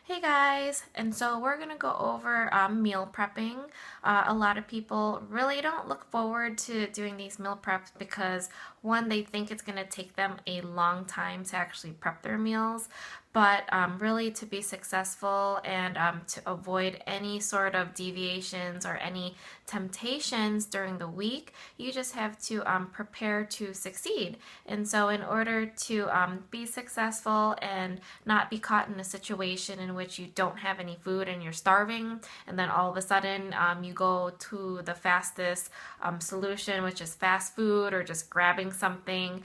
Hey guys, and so we're gonna go over meal prepping. A lot of people really don't look forward to doing these meal preps because one, they think it's gonna take them a long time to actually prep their meals, but really to be successful and to avoid any sort of deviations or any temptations during the week, you just have to prepare to succeed. And so, in order to be successful and not be caught in a situation in which you don't have any food and you're starving, and then all of a sudden you go to the fastest solution, which is fast food or just grabbing something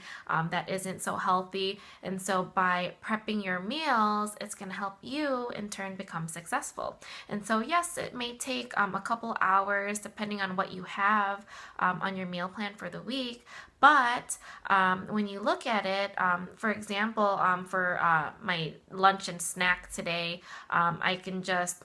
that isn't so healthy. And so, by prepping your meals, it's going to help you in turn become successful. And so, yes, it may take a couple hours depending on what you have on your meal plan for the week. But when you look at it, for example, for my lunch and snack today, I can just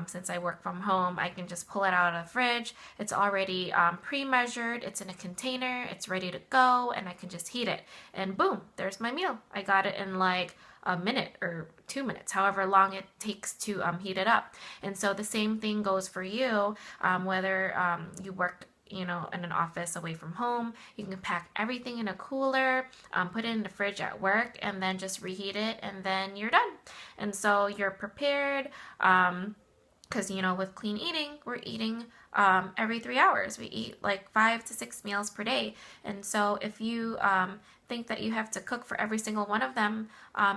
since I work from home, I can just pull it out of the fridge. It's already pre-measured. It's in a container. It's ready to go, and I can just heat it. And boom, there's my meal. I got it in like a minute or 2 minutes, however long it takes to heat it up. And so the same thing goes for you, whether you work in an office away from home. You can pack everything in a cooler, put it in the fridge at work, and then just reheat it, and then you're done. And so you're prepared. Because with clean eating, we're eating every 3 hours. We eat like 5 to 6 meals per day. And so if you think that you have to cook for every single one of them,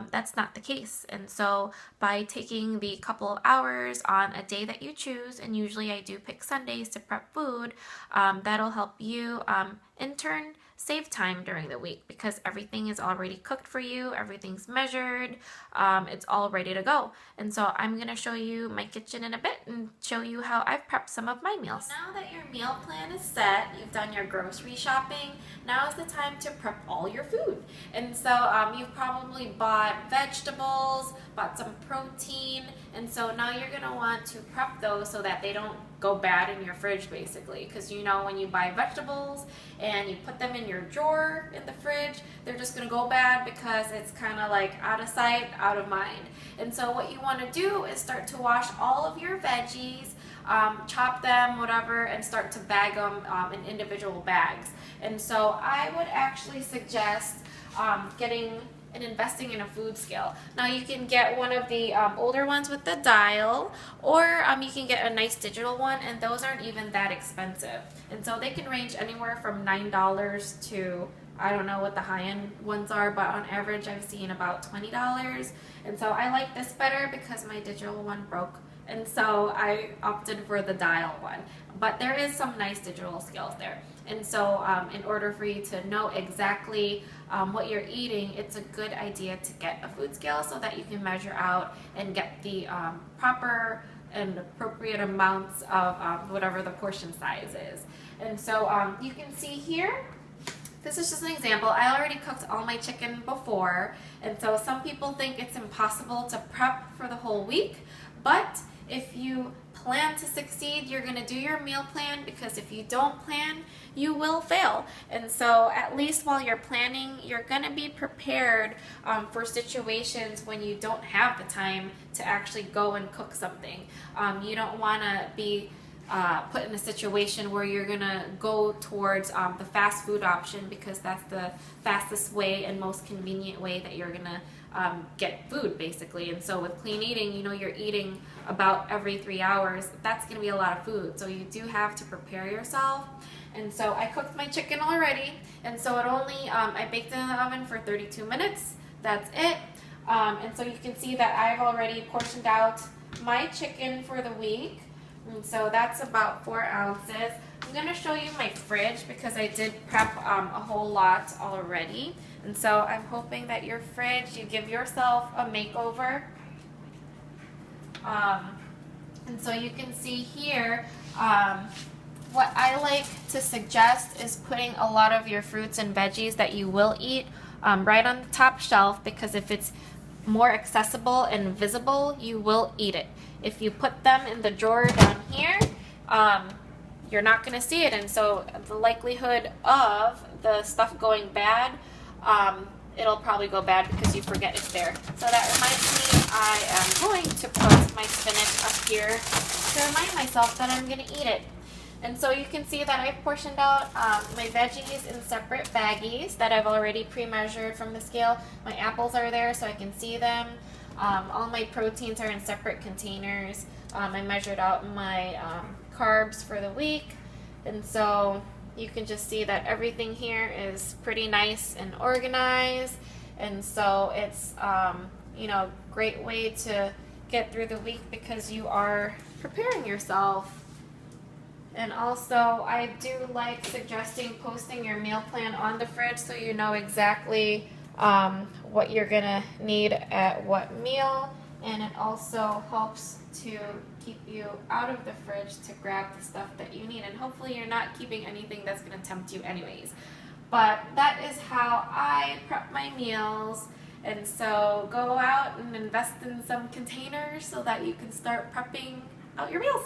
that's not the case. And so by taking the couple of hours on a day that you choose, and usually I do pick Sundays to prep food, that'll help you in turn save time during the week because everything is already cooked for you, everything's measured, it's all ready to go. And so I'm going to show you my kitchen in a bit and show you how I've prepped some of my meals. Now that your meal plan is set, you've done your grocery shopping, now is the time to prep all your food. And so you've probably bought vegetables, bought some protein, and so now you're going to want to prep those so that they don't go bad in your fridge basically, because when you buy vegetables and you put them in your drawer in the fridge, they're just going to go bad because it's kind of like out of sight, out of mind. And so what you want to do is start to wash all of your veggies, chop them, whatever, and start to bag them in individual bags. And so I would actually suggest getting and investing in a food scale. Now you can get one of the older ones with the dial, or you can get a nice digital one, and those aren't even that expensive. And so they can range anywhere from $9 to, I don't know what the high-end ones are, but on average I've seen about $20. And so I like this better because my digital one broke, and so I opted for the dial one. But there is some nice digital scales there. And so in order for you to know exactly what you're eating, it's a good idea to get a food scale so that you can measure out and get the proper and appropriate amounts of whatever the portion size is. And so you can see here, this is just an example. I already cooked all my chicken before, and so some people think it's impossible to prep for the whole week, but if you plan to succeed, you're going to do your meal plan, because if you don't plan, you will fail. And so at least while you're planning, you're going to be prepared for situations when you don't have the time to actually go and cook something. You don't want to be put in a situation where you're gonna go towards the fast food option, because that's the fastest way and most convenient way that you're gonna get food basically. And so with clean eating, you're eating about every 3 hours. That's gonna be a lot of food, so you do have to prepare yourself. And so I cooked my chicken already, and so it only I baked it in the oven for 32 minutes. That's it. And so you can see that I've already portioned out my chicken for the week. And so that's about 4 ounces. I'm going to show you my fridge because I did prep a whole lot already. And so I'm hoping that your fridge, you give yourself a makeover. And so you can see here, what I like to suggest is putting a lot of your fruits and veggies that you will eat right on the top shelf, because if it's more accessible and visible, you will eat it. If you put them in the drawer down here, you're not going to see it, and so the likelihood of the stuff going bad it'll probably go bad because you forget it's there. So that reminds me, I am going to put my spinach up here to remind myself that I'm going to eat it. And so you can see that I've portioned out my veggies in separate baggies that I've already pre-measured from the scale. My apples are there so I can see them. All my proteins are in separate containers. I measured out my carbs for the week. And so you can just see that everything here is pretty nice and organized. And so it's, you know, great way to get through the week because you are preparing yourself. And also, I do like suggesting posting your meal plan on the fridge so you know exactly what you're gonna need at what meal, and it also helps to keep you out of the fridge to grab the stuff that you need, and hopefully you're not keeping anything that's gonna tempt you anyways. But that is how I prep my meals. And so go out and invest in some containers so that you can start prepping out your meals.